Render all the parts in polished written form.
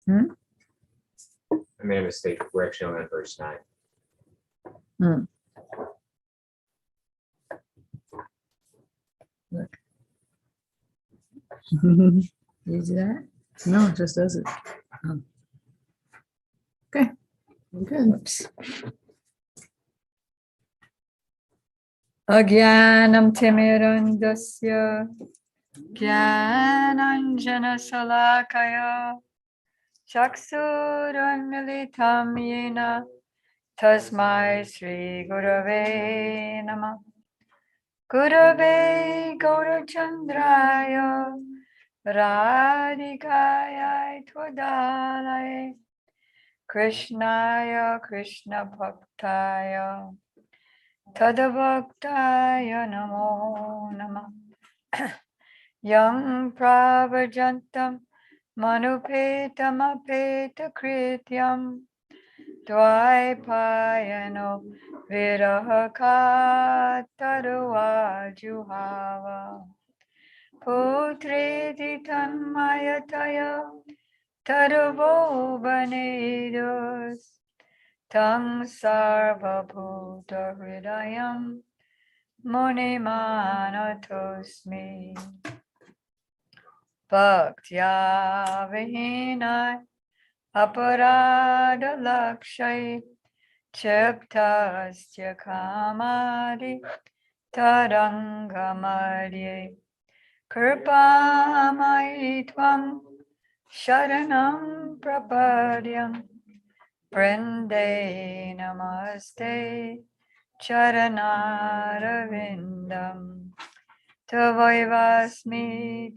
Hmm? I made a mistake. We're actually only on verse 9. Hmm. Look. You do that? No, it just does it. Oh. Okay. Good. Oops. Agyanam timirandasya Jnananjana Salakaya Chaksuranmilitam Yena Tasmai Sri Gurave Namah Gurave Gaurachandraya Radhikaya Twadalaya Krishnaya Krishna Bhaktaya Tadavaktaya Namo Namah Yang Pravajantam Manupetamapeta Krityam Dvaipayano Virahakatarua Juhava Putreti Tanmayataya Tarvo Banedos Tang Sarvabhuta Hridayam Munimanatosmi Bhaktya Vihina Aparada Lakshay Chiptasya Kamadi Tarangamadye Kripamai Tvam Sharanam Prapadyam Prende Namaste Charanarvindam Tavaivasmi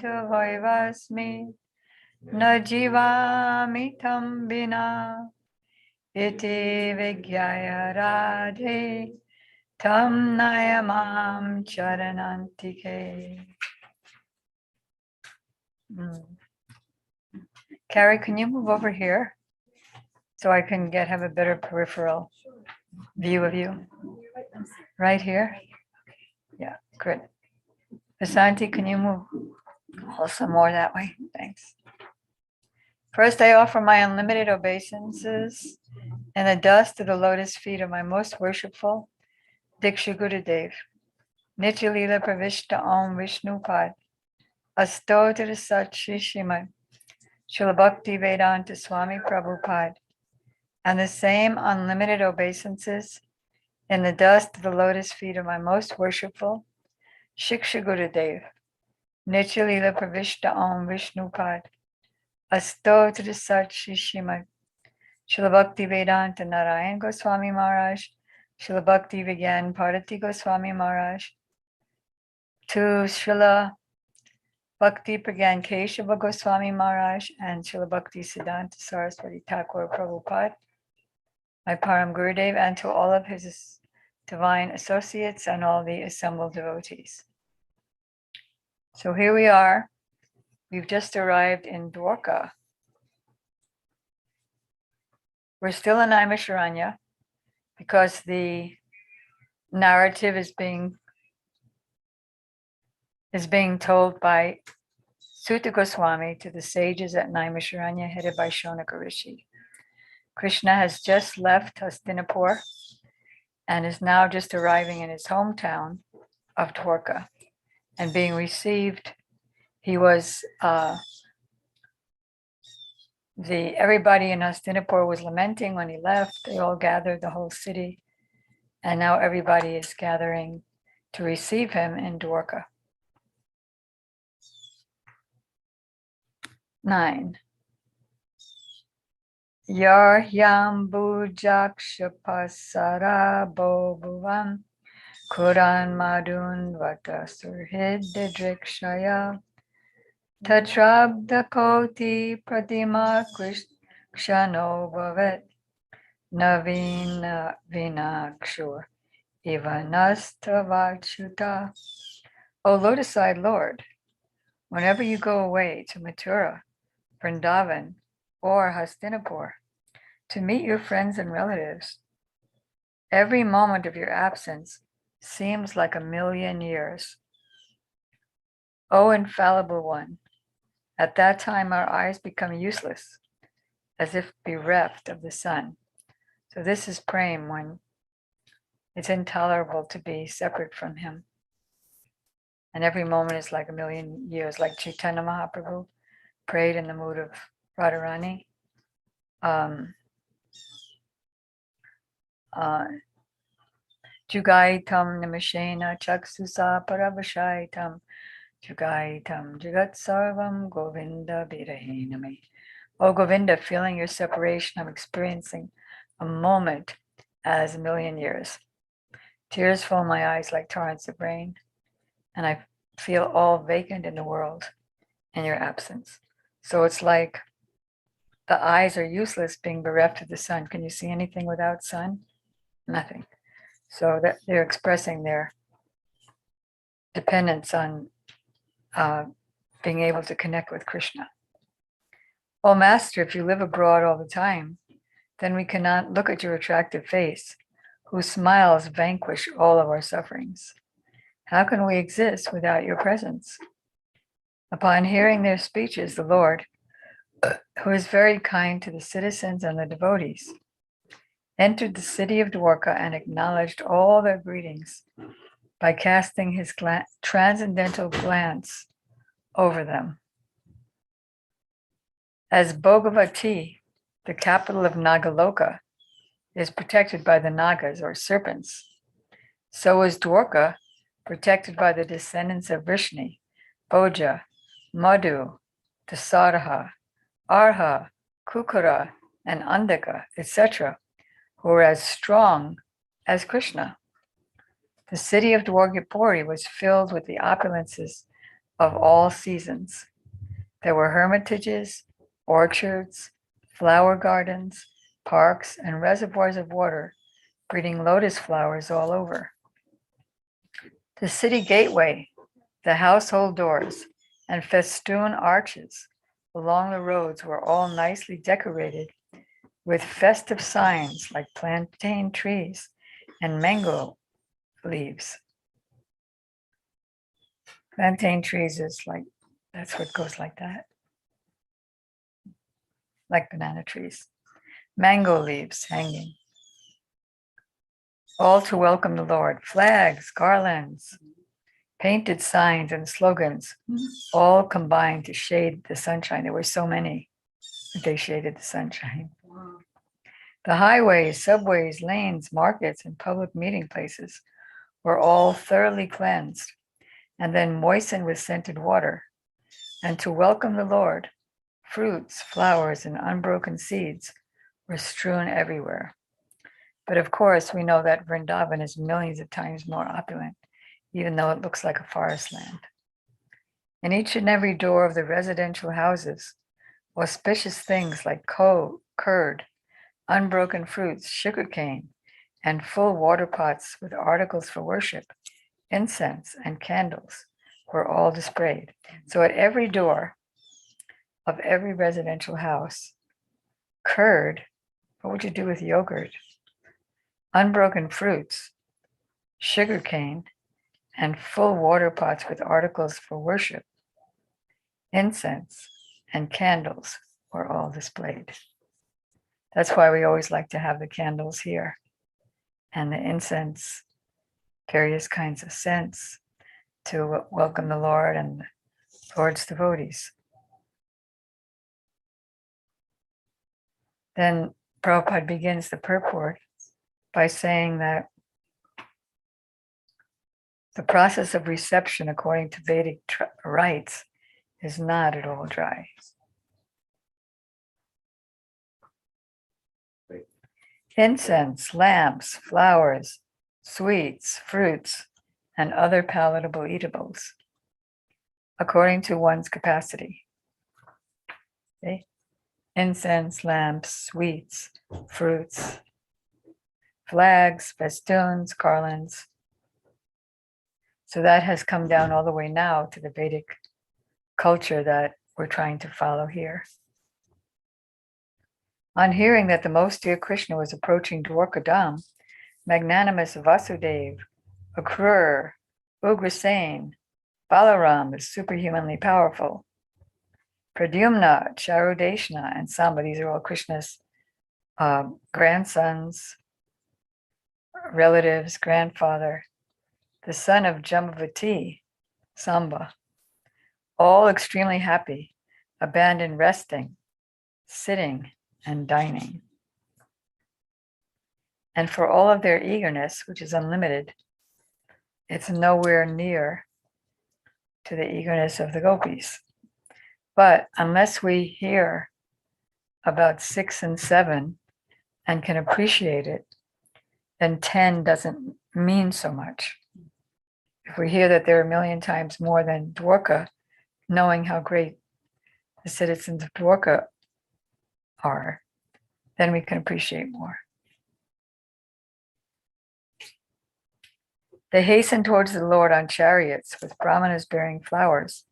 Najivami tam vina iti vigyaya radhe tam nayamam charanantike. Carrie, can you move over here so I can have a better peripheral view of you? Right here? Yeah, good. Vasanti, can you move also more that way? Thanks. First, I offer my unlimited obeisances and the dust of the lotus feet of my most worshipful Diksha Gurudev, Nityalila Pravishta Om Vishnupad, Astotra Sat Shri Srimad Srila Bhakti Vedanta Swami Prabhupada, and the same unlimited obeisances in the dust of the lotus feet of my most worshipful Shiksha Gurudev, Nityalila Pravishta Om Vishnupad, Astotra Sat Shri Srimad Srila Bhakti Vedanta Narayan Goswami Maharaj, Srila Bhakti Vigyan Bharati Goswami Maharaj, to Srila Bhakti Pragyan Keshava Goswami Maharaj and Srila Bhakti Siddhanta Saraswati Thakur Prabhupada, my Param Gurudev, and to all of his divine associates and all the assembled devotees. So here we are. We've just arrived in Dwarka. We're still in Naimisharanya because the narrative is being told by Sutta Goswami to the sages at Naimisharanya, headed by Shonaka Rishi. Krishna has just left Hastinapur and is now just arriving in his hometown of Dwarka and being received. He was everybody in Hastinapur was lamenting when he left. They all gathered, the whole city, and now everybody is gathering to receive him in Dwarka. 9. Yar Yambujakshapasara Bobuvam Kuran Madun Vata Surhididrikshaya Tatrabda Koti Pratima Krishno Bhavet Navina Vinakshur Ivanastavachuta. O lotus-eyed Lord, whenever you go away to Mathura, Vrindavan, or Hastinapur to meet your friends and relatives, every moment of your absence seems like 1,000,000 years. O infallible one, at that time our eyes become useless as if bereft of the sun. So this is prem when it's intolerable to be separate from him. And every moment is like a million years, like Chaitanya Mahaprabhu prayed in the mood of Radharani. Jugaitam nimashena chaksusa parabhashaitam Jugaitam Jagat Sarvam Govinda Virahinami. Oh Govinda, feeling your separation, I'm experiencing a moment as a million years. Tears fill my eyes like torrents of rain, and I feel all vacant in the world in your absence. So it's like the eyes are useless being bereft of the sun. Can you see anything without sun? Nothing. So that they're expressing their dependence on being able to connect with Krishna. Oh, Master, if you live abroad all the time, then we cannot look at your attractive face, whose smiles vanquish all of our sufferings. How can we exist without your presence? Upon hearing their speeches, the Lord, who is very kind to the citizens and the devotees, entered the city of Dwarka and acknowledged all their greetings by casting his transcendental glance over them. As Bhogavati, the capital of Nagaloka, is protected by the Nagas or serpents, so is Dwarka protected by the descendants of Vrishni, Bhoja, Madhu, Dasaraha, Arha, Kukura, and Andaka, etc., who are as strong as Krishna. The city of Dwarkapuri was filled with the opulences of all seasons. There were hermitages, orchards, flower gardens, parks, and reservoirs of water, breeding lotus flowers all over. The city gateway, the household doors, and festoon arches along the roads were all nicely decorated with festive signs like plantain trees and mango leaves. Plantain trees is like, that's what goes like that. Like banana trees. Mango leaves hanging. All to welcome the Lord. Flags, garlands, painted signs, and slogans, all combined to shade the sunshine. There were so many that they shaded the sunshine. The highways, subways, lanes, markets, and public meeting places were all thoroughly cleansed and then moistened with scented water. And to welcome the Lord, fruits, flowers, and unbroken seeds were strewn everywhere. But of course, we know that Vrindavan is millions of times more opulent, even though it looks like a forest land. In each and every door of the residential houses, auspicious things like curd, unbroken fruits, sugarcane, and full water pots with articles for worship, incense, and candles were all displayed. So at every door of every residential house, curd, what would you do with yogurt? Unbroken fruits, sugarcane, and full water pots with articles for worship, incense, and candles were all displayed. That's why we always like to have the candles here and the incense, various kinds of scents to welcome the Lord and the Lord's devotees. Then Prabhupada begins the purport by saying that the process of reception according to Vedic rites is not at all dry. Incense, lamps, flowers, sweets, fruits, and other palatable eatables, according to one's capacity. Okay? Incense, lamps, sweets, fruits, flags, festoons, garlands. So that has come down all the way now to the Vedic culture that we're trying to follow here. On hearing that the most dear Krishna was approaching Dwarkadam, magnanimous Vasudev, Akrur, Ugrasen, Balaram is superhumanly powerful. Pradyumna, Charudeshna, and Samba. These are all Krishna's grandsons, relatives, grandfather, the son of Jambavati, Samba, all extremely happy, abandoned resting, sitting, and dining. And for all of their eagerness, which is unlimited, it's nowhere near to the eagerness of the gopis. But unless we hear about 6 and 7 and can appreciate it, then 10 doesn't mean so much. If we hear that there are a million times more than Dwarka, knowing how great the citizens of Dwarka are, then we can appreciate more. They hastened towards the Lord on chariots with brahmanas bearing flowers.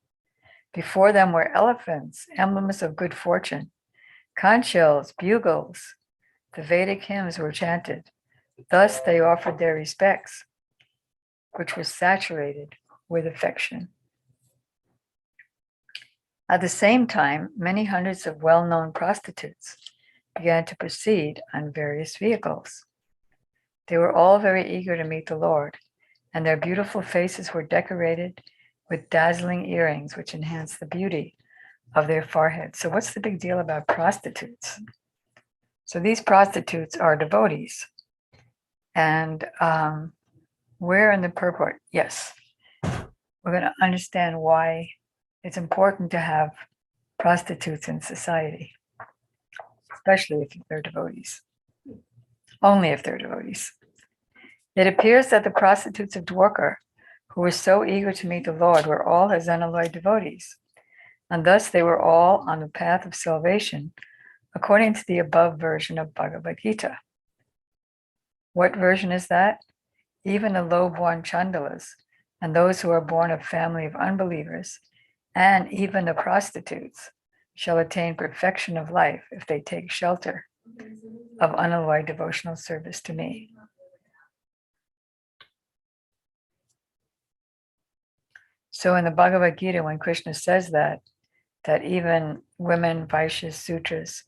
Before them were elephants, emblems of good fortune, conch shells, bugles. The Vedic hymns were chanted. Thus they offered their respects, which were saturated with affection. At the same time, many hundreds of well-known prostitutes began to proceed on various vehicles. They were all very eager to meet the Lord, and their beautiful faces were decorated with dazzling earrings, which enhanced the beauty of their foreheads. So what's the big deal about prostitutes? So these prostitutes are devotees. And where in the purport? Yes, we're going to understand why it's important to have prostitutes in society, especially if they're devotees. Only if they're devotees. It appears that the prostitutes of Dwarka, who were so eager to meet the Lord, were all his unalloyed devotees, and thus they were all on the path of salvation, according to the above version of Bhagavad Gita. What version is that? Even the low-born chandalas, and those who are born of family of unbelievers, and even the prostitutes, shall attain perfection of life if they take shelter of unalloyed devotional service to me. So in the Bhagavad Gita, when Krishna says that even women, Vaishyas, Sutras,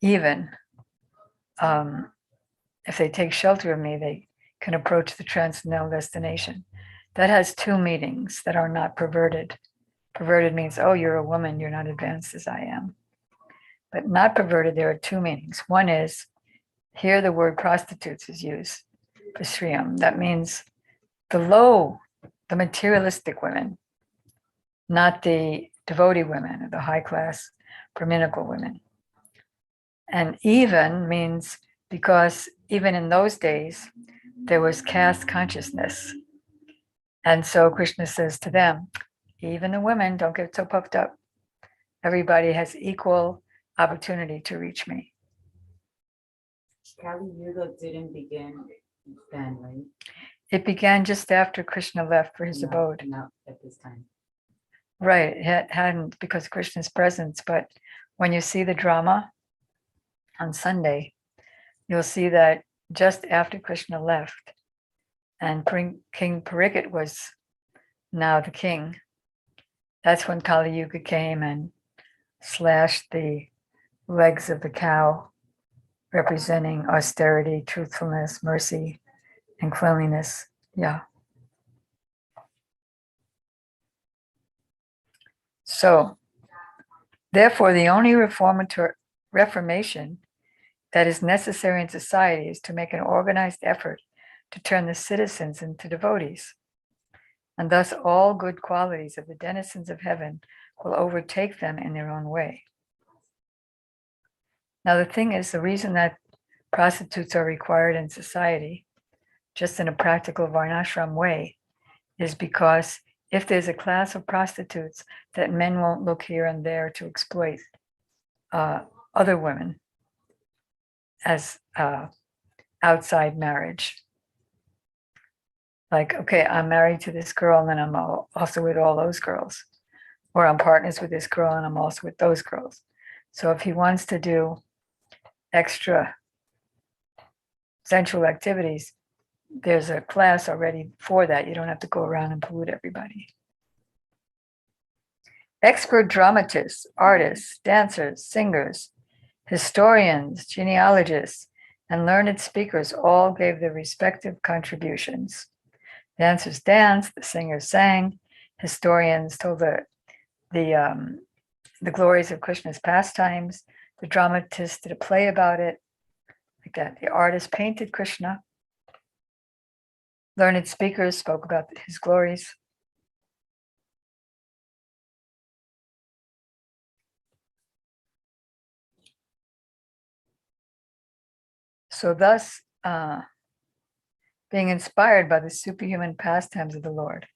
even if they take shelter of me, they can approach the transcendental destination. That has two meanings that are not perverted. Perverted means, oh, you're a woman, you're not advanced as I am. But not perverted, there are two meanings. One is, here the word prostitutes is used for Sriyam. That means the materialistic women, not the devotee women, or the high class Brahminical women. And even means because even in those days, there was caste consciousness. And so Krishna says to them, even the women, don't get so puffed up. Everybody has equal opportunity to reach me. Kali Yuga didn't begin then, right? It began just after Krishna left for his abode. Not at this time. Right, it hadn't because of Krishna's presence, but when you see the drama on Sunday, you'll see that just after Krishna left and King Parikshit was now the king, that's when Kali Yuga came and slashed the legs of the cow, representing austerity, truthfulness, mercy, and cleanliness. Yeah. So, therefore, the only reformation that is necessary in society is to make an organized effort to turn the citizens into devotees. And thus all good qualities of the denizens of heaven will overtake them in their own way. Now, the thing is, the reason that prostitutes are required in society, just in a practical varnashram way, is because if there's a class of prostitutes that men won't look here and there to exploit other women as outside marriage. Like, okay, I'm married to this girl and then I'm also with all those girls. Or I'm partners with this girl and I'm also with those girls. So if he wants to do extra sensual activities, there's a class already for that. You don't have to go around and pollute everybody. Expert dramatists, artists, dancers, singers, historians, genealogists, and learned speakers all gave their respective contributions. Dancers danced, the singers sang, historians told the glories of Krishna's pastimes, the dramatists did a play about it, like that. The artist painted Krishna. Learned speakers spoke about his glories. So thus, being inspired by the superhuman pastimes of the Lord,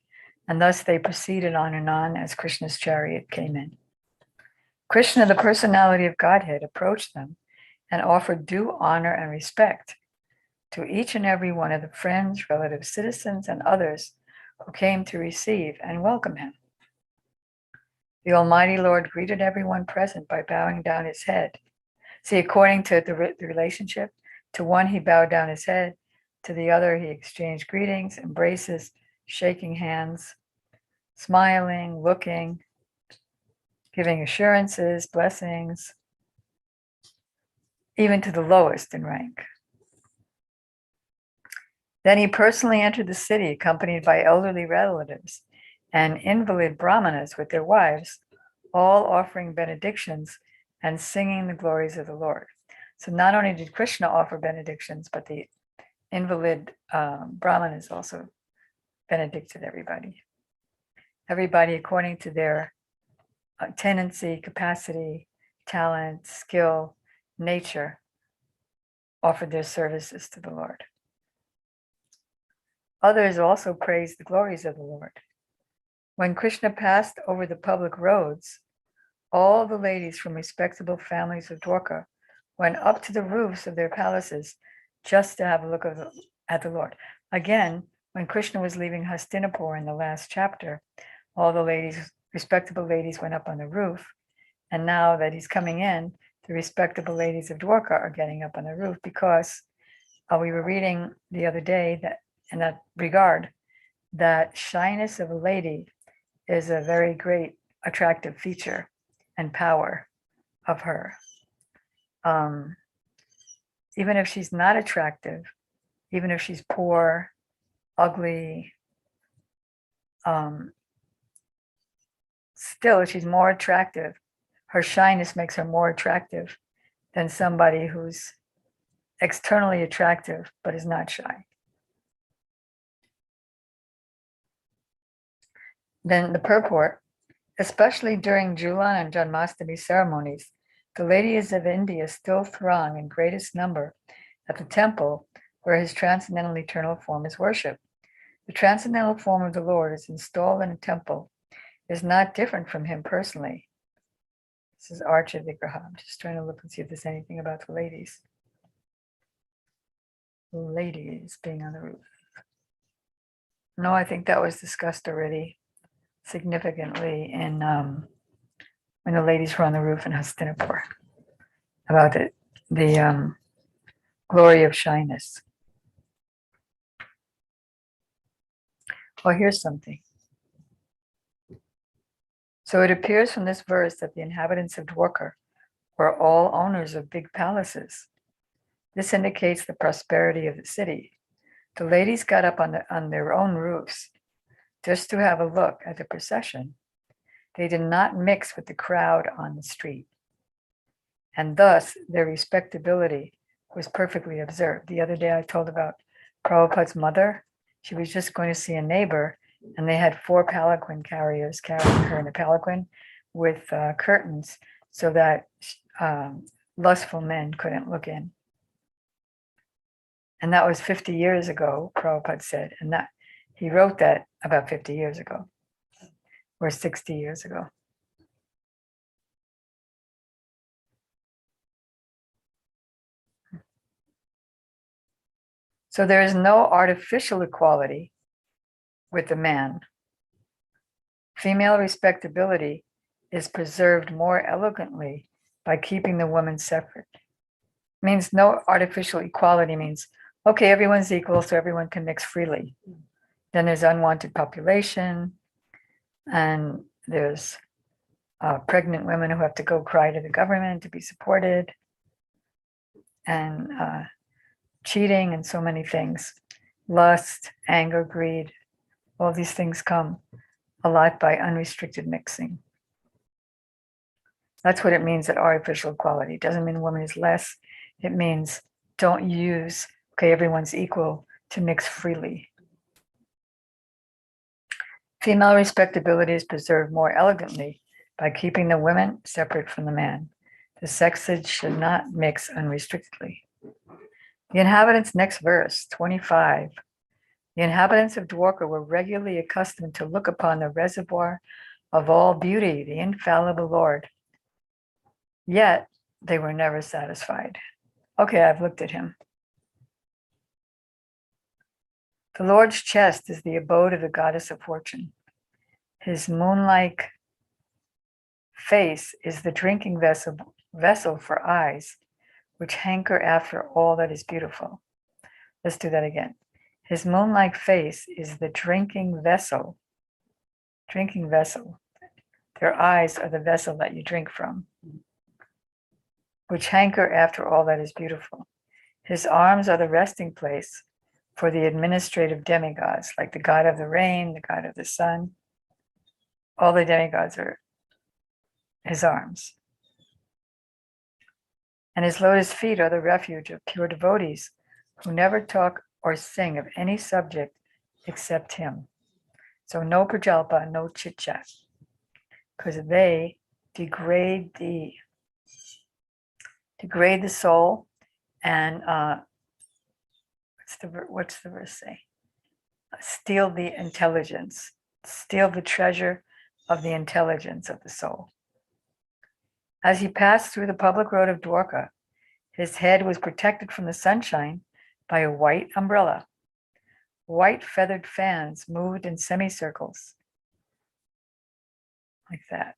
and thus they proceeded on and on as Krishna's chariot came in. Krishna, the personality of Godhead, approached them and offered due honor and respect to each and every one of the friends, relatives, citizens, and others who came to receive and welcome him. The Almighty Lord greeted everyone present by bowing down his head. See, according to the relationship, to one he bowed down his head, to the other he exchanged greetings, embraces, shaking hands, smiling, looking, giving assurances, blessings, even to the lowest in rank. Then he personally entered the city, accompanied by elderly relatives and invalid brahmanas with their wives, all offering benedictions and singing the glories of the Lord. So not only did Krishna offer benedictions, but the invalid brahmanas also benedicted everybody. Everybody according to their tendency, capacity, talent, skill, nature, offered their services to the Lord. Others also praised the glories of the Lord. When Krishna passed over the public roads, all the ladies from respectable families of Dwarka went up to the roofs of their palaces just to have a look at the Lord. Again, when Krishna was leaving Hastinapur in the last chapter, all the ladies, respectable ladies, went up on the roof. And now that he's coming in, the respectable ladies of Dwarka are getting up on the roof because we were reading the other day that in that regard, that shyness of a lady is a very great attractive feature and power of her. Even if she's not attractive, even if she's poor, ugly, still she's more attractive. Her shyness makes her more attractive than somebody who's externally attractive but is not shy. Then the purport, especially during Julan and Janmashtami ceremonies, the ladies of India still throng in greatest number at the temple where his transcendental eternal form is worshipped. The transcendental form of the Lord is installed in a temple, is not different from him personally. This is Archa Vigraha. I'm just trying to look and see if there's anything about the ladies. Ladies being on the roof. No, I think that was discussed already significantly in when the ladies were on the roof in Hastinapur about the glory of shyness. Well, here's something. So it appears from this verse that the inhabitants of Dwarka were all owners of big palaces. This indicates the prosperity of the city. The ladies got up on their own roofs just to have a look at the procession. They did not mix with the crowd on the street. And thus, their respectability was perfectly observed. The other day I told about Prabhupada's mother. She was just going to see a neighbor, and they had 4 palanquin carriers carrying her in a palanquin with curtains so that lustful men couldn't look in. And that was 50 years ago, Prabhupada said, and that he wrote that about 50 years ago, or 60 years ago. So there is no artificial equality with the man. Female respectability is preserved more elegantly by keeping the woman separate. Means no artificial equality means, okay, everyone's equal, so everyone can mix freely. Then there's unwanted population, and there's pregnant women who have to go cry to the government to be supported, and cheating and so many things. Lust, anger, greed, all these things come a lot by unrestricted mixing. That's what it means that artificial equality. It doesn't mean a woman is less. It means don't use, okay, everyone's equal, to mix freely. Female respectability is preserved more elegantly by keeping the women separate from the man. The sexes should not mix unrestrictedly. The inhabitants, next verse, 25. The inhabitants of Dwarka were regularly accustomed to look upon the reservoir of all beauty, the infallible Lord. Yet they were never satisfied. Okay, I've looked at him. The Lord's chest is the abode of the goddess of fortune. His moon-like face is the drinking vessel for eyes, which hanker after all that is beautiful. Let's do that again. His moon-like face is the drinking vessel. Their eyes are the vessel that you drink from, which hanker after all that is beautiful. His arms are the resting place for the administrative demigods, like the god of the rain, the god of the sun. All the demigods are his arms. And his lotus feet are the refuge of pure devotees who never talk or sing of any subject except him. So no prajalpa, no chit chat, because they degrade the soul, and what's the verse say? Steal the intelligence, steal the treasure of the intelligence of the soul. As he passed through the public road of Dwarka, his head was protected from the sunshine by a white umbrella. White feathered fans moved in semicircles, like that,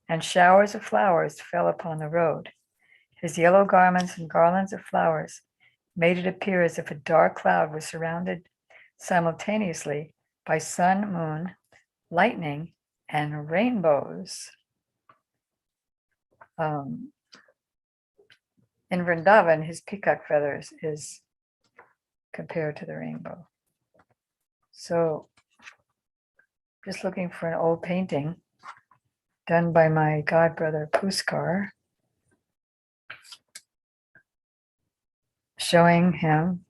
and showers of flowers fell upon the road. His yellow garments and garlands of flowers made it appear as if a dark cloud was surrounded simultaneously by sun, moon, lightning, and rainbows. In Vrindavan, his peacock feathers is compared to the rainbow. So just looking for an old painting done by my godbrother Puskar, showing him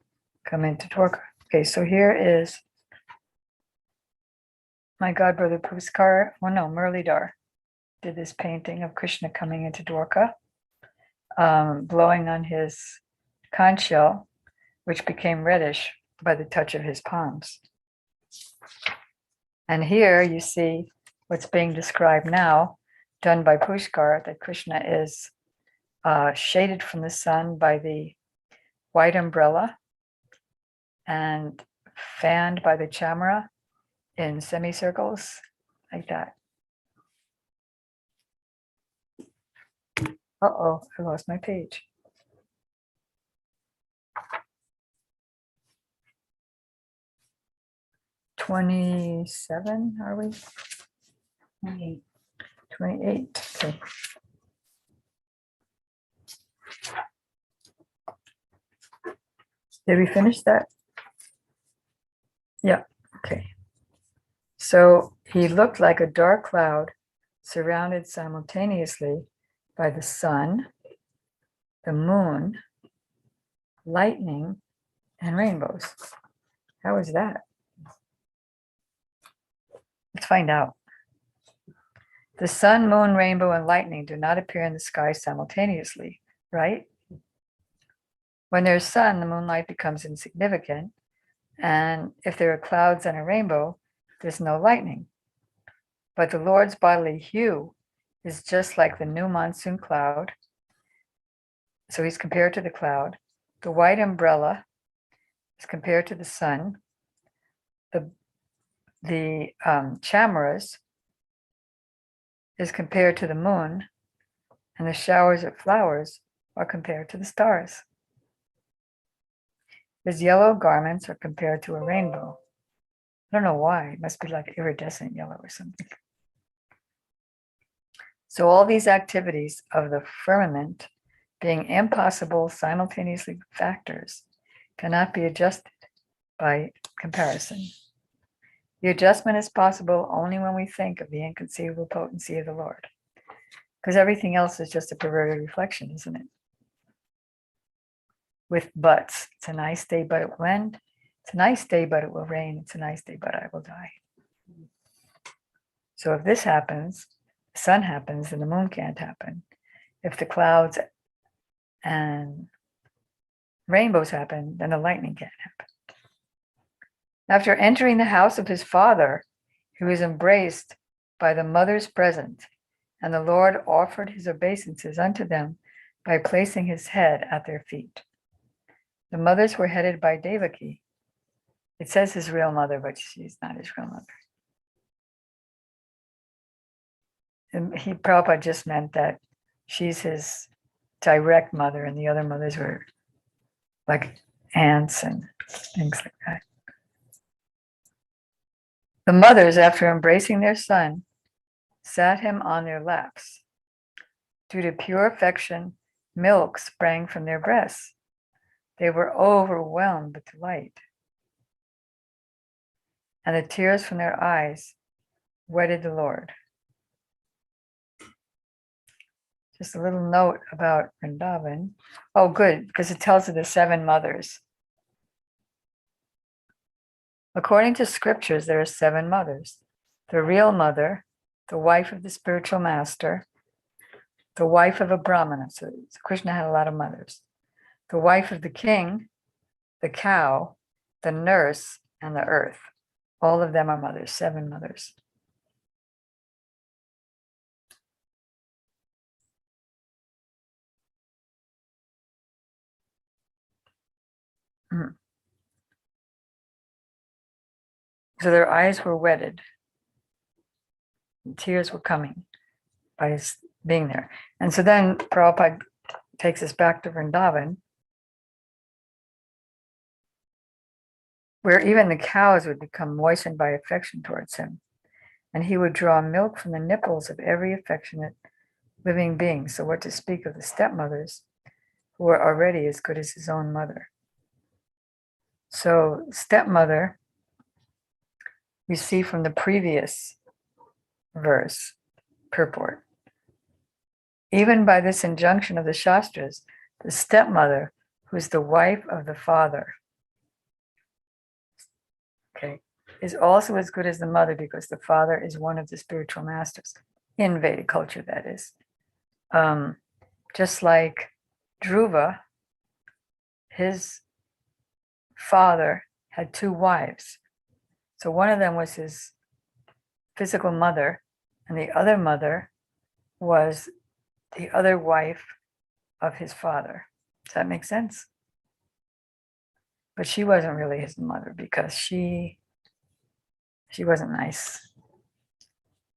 come into Dwarka. Okay, so here is my godbrother Puskar, Muralidhar did this painting of Krishna coming into Dwarka, blowing on his conch shell, which became reddish by the touch of his palms. And here you see what's being described now, done by Pushkar, that Krishna is shaded from the sun by the white umbrella and fanned by the chamara in semicircles, like that. Uh-oh, I lost my page. $27, are we? 28. 28. Okay. Did we finish that? Yeah, okay. So he looked like a dark cloud surrounded simultaneously by the sun, the moon, lightning, and rainbows. How is that? Let's find out. The sun, moon, rainbow, and lightning do not appear in the sky simultaneously, right? When there's sun, the moonlight becomes insignificant. And if there are clouds and a rainbow, there's no lightning. But the Lord's bodily hue is just like the new monsoon cloud. So he's compared to the cloud. The white umbrella is compared to the sun. The chamaras is compared to the moon, and the showers of flowers are compared to the stars. His yellow garments are compared to a rainbow. I don't know why. It must be like iridescent yellow or something. So all these activities of the firmament, being impossible simultaneously factors, cannot be adjusted by comparison. The adjustment is possible only when we think of the inconceivable potency of the Lord, because everything else is just a perverted reflection, isn't it? With buts. It's a nice day, but it will end. It's a nice day, but it will rain. It's a nice day, but I will die. So if this happens, the sun happens, and the moon can't happen. If the clouds and rainbows happen, then the lightning can't happen. After entering the house of his father, he was embraced by the mothers present, and the Lord offered his obeisances unto them by placing his head at their feet. The mothers were headed by Devaki. It says his real mother, but she's not his real mother. And Prabhupada just meant that she's his direct mother, and the other mothers were like aunts and things like that. The mothers, after embracing their son, sat him on their laps. Due to pure affection, milk sprang from their breasts. They were overwhelmed with delight, and the tears from their eyes wetted the Lord. Just a little note about Vrindavan. Oh, good, because it tells of the 7 mothers. According to scriptures, there are 7 mothers. The real mother, the wife of the spiritual master, the wife of a Brahmana. So Krishna had a lot of mothers. The wife of the king, the cow, the nurse, and the earth. All of them are mothers, 7 mothers. So their eyes were wetted. And tears were coming by his being there. And so then Prabhupada takes us back to Vrindavan, where even the cows would become moistened by affection towards him. And he would draw milk from the nipples of every affectionate living being. So what to speak of the stepmothers, who were already as good as his own mother. So stepmother, we see from the previous verse, purport. Even by this injunction of the Shastras, the stepmother, who's the wife of the father, okay, is also as good as the mother, because the father is one of the spiritual masters in Vedic culture, that is. Just like Dhruva, his father had 2 wives. So one of them was his physical mother, and the other mother was the other wife of his father. Does that make sense? But she wasn't really his mother, because she wasn't nice.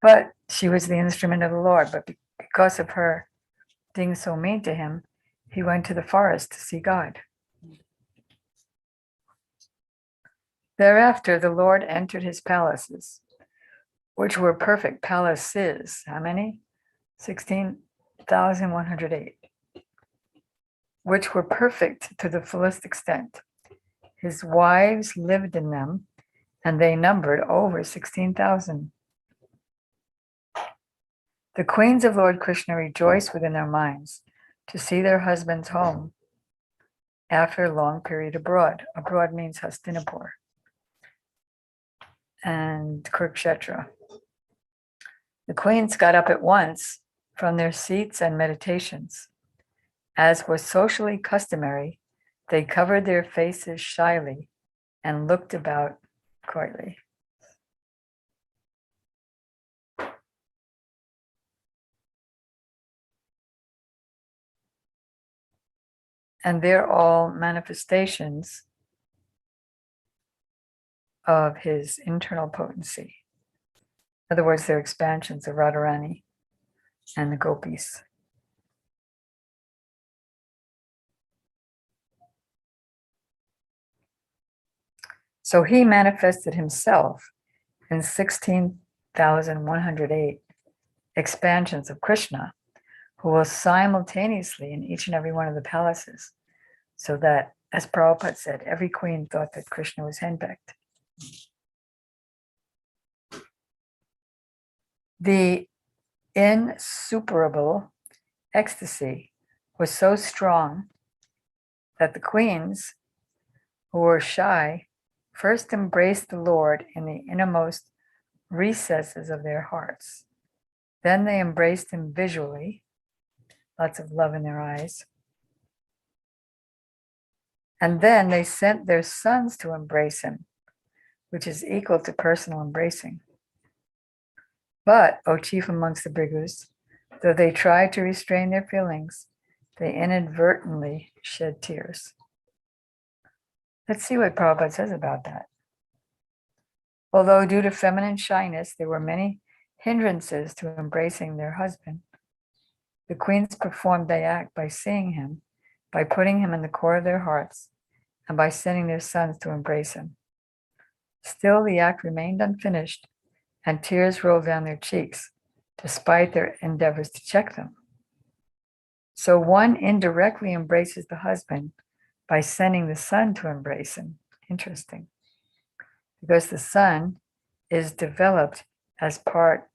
But she was the instrument of the Lord. But because of her being so mean to him, he went to the forest to see God. Thereafter, the Lord entered his palaces, which were perfect palaces. How many? 16,108. Which were perfect to the fullest extent. His wives lived in them, and they numbered over 16,000. The queens of Lord Krishna rejoiced within their minds to see their husbands home after a long period abroad. Abroad means Hastinapur and Kurukshetra. The queens got up at once from their seats and meditations. As was socially customary, they covered their faces shyly and looked about coyly. And they're all manifestations of his internal potency. In other words, they're expansions of Radharani and the gopis. So he manifested himself in 16,108 expansions of Krishna, who will simultaneously in each and every one of the palaces, so that, as Prabhupada said, every queen thought that Krishna was henpecked. The insuperable ecstasy was so strong that the queens who were shy first embraced the Lord in the innermost recesses of their hearts. Then they embraced him visually, lots of love in their eyes. And then they sent their sons to embrace him, which is equal to personal embracing. But, O chief amongst the Brigus, though they tried to restrain their feelings, they inadvertently shed tears. Let's see what Prabhupada says about that. Although due to feminine shyness, there were many hindrances to embracing their husband, the queens performed the act by seeing him, by putting him in the core of their hearts, and by sending their sons to embrace him. Still, the act remained unfinished, and tears rolled down their cheeks, despite their endeavors to check them. So one indirectly embraces the husband by sending the son to embrace him. Interesting. Because the son is developed as part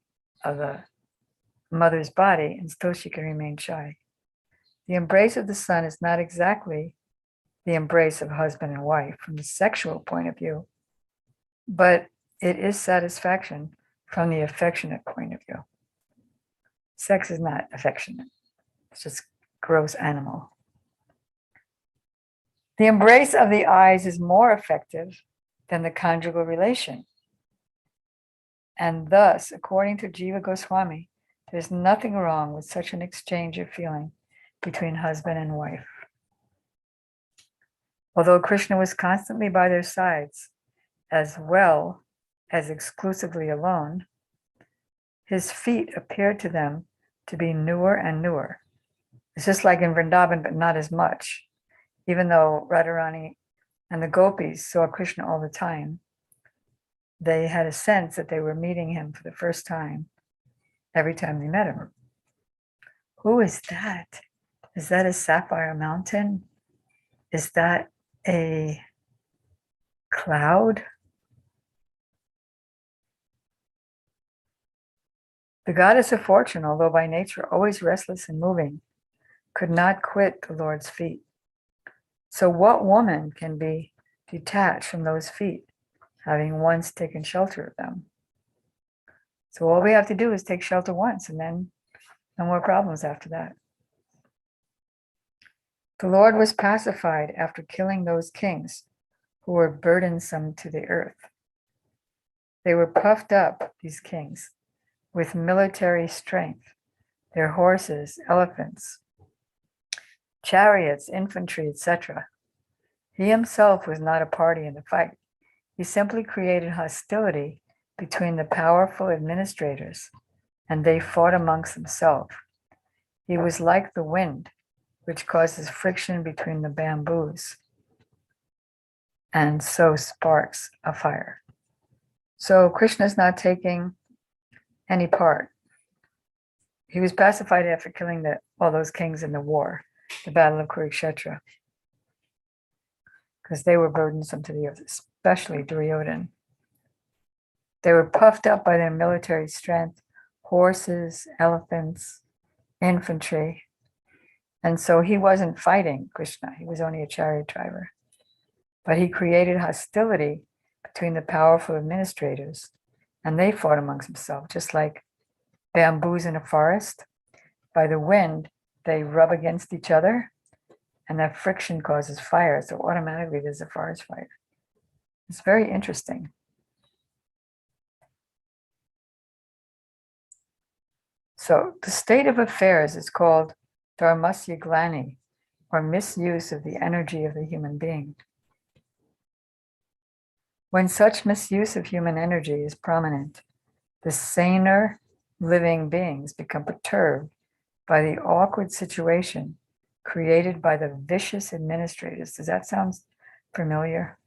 of the mother's body, and still she can remain shy. The embrace of the son is not exactly the embrace of husband and wife from the sexual point of view, but it is satisfaction from the affectionate point of view. Sex is not affectionate. It's just gross animal. The embrace of the eyes is more effective than the conjugal relation. And thus, according to Jiva Goswami, there's nothing wrong with such an exchange of feeling between husband and wife. Although Krishna was constantly by their sides, as well as exclusively alone, his feet appeared to them to be newer and newer. It's just like in Vrindavan, but not as much. Even though Radharani and the gopis saw Krishna all the time, they had a sense that they were meeting him for the first time every time they met him. Who is that? Is that a sapphire mountain? Is that a cloud? The goddess of fortune, although by nature always restless and moving, could not quit the Lord's feet. So what woman can be detached from those feet, having once taken shelter of them? So all we have to do is take shelter once, and then no more problems after that. The Lord was pacified after killing those kings who were burdensome to the earth. They were puffed up, these kings, with military strength, their horses, elephants, chariots, infantry, etc. He himself was not a party in the fight. He simply created hostility between the powerful administrators, and they fought amongst themselves. He was like the wind, which causes friction between the bamboos, and so sparks a fire. So Krishna is not taking any part. He was pacified after killing all those kings in the war, the Battle of Kurukshetra, because they were burdensome to the earth, especially Duryodhana. They were puffed up by their military strength, horses, elephants, infantry. And so he wasn't fighting Krishna. He was only a chariot driver. But he created hostility between the powerful administrators, and they fought amongst themselves, just like bamboos in a forest. By the wind, they rub against each other, and that friction causes fire. So automatically there's a forest fire. It's very interesting. So the state of affairs is called dharmasya glani, or misuse of the energy of the human being. When such misuse of human energy is prominent, the saner living beings become perturbed by the awkward situation created by the vicious administrators. Does that sound familiar?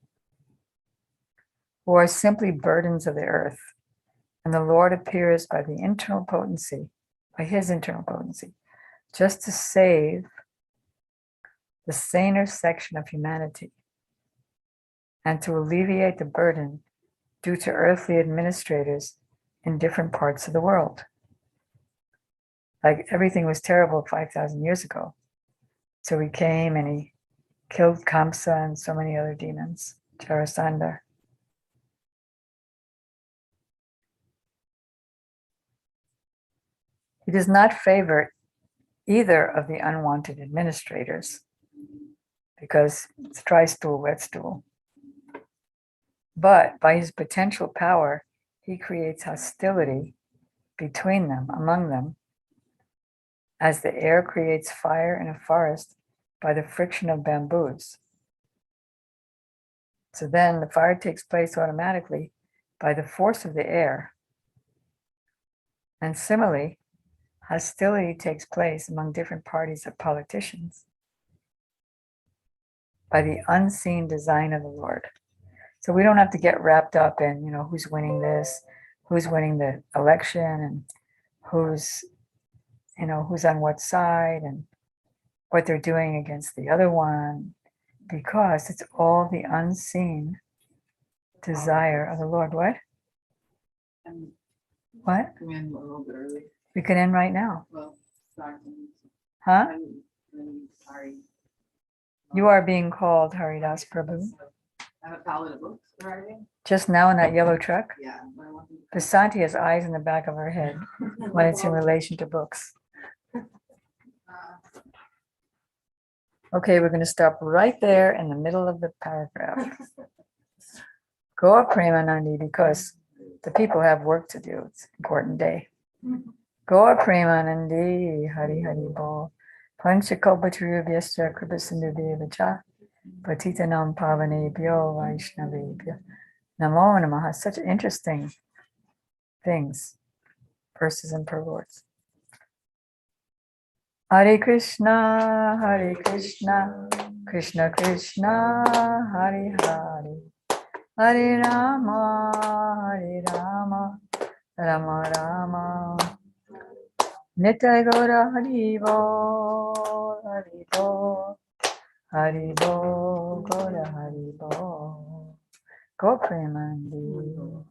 Who are simply burdens of the earth. And the Lord appears by the internal potency by his internal potency, just to save the saner section of humanity and to alleviate the burden due to earthly administrators in different parts of the world. Like everything was terrible 5,000 years ago. So he came and he killed Kamsa and so many other demons, Jarasandha. He does not favor either of the unwanted administrators because it's dry stool, wet stool. But by his potential power, he creates hostility between them, among them, as the air creates fire in a forest by the friction of bamboos. So then the fire takes place automatically by the force of the air. And similarly, hostility takes place among different parties of politicians by the unseen design of the Lord. So we don't have to get wrapped up in, who's winning this, who's winning the election, and who's on what side and what they're doing against the other one, because it's all the unseen desire of the Lord. What? What? Come in a little bit early. We can end right now. Well, sorry. Huh? I'm sorry. You are being called, Haridas Prabhu. I have a pallet of books arriving. Just now in that yellow truck, Yeah. But I want them- Vasanti has eyes in the back of her head when it's in relation to books. Okay, we're going to stop right there in the middle of the paragraph. Go up, Premanandi, because the people have work to do. It's an important day. Go up, Premanandi, Hari Hari Bol. Panchakalpatarubhyasya Kripasindhubhya Patitanam Pavanebhyo Vaishnavebhyo. Namo Namaha. Such interesting things, verses and purports. Hare Krishna, Krishna Krishna, Hare Hare, Hare Rama, Rama Rama. Nitai Gaura Hari Bol, Hari Bol, Hari Bol, Gaura Hari Bol. Go Premanandi.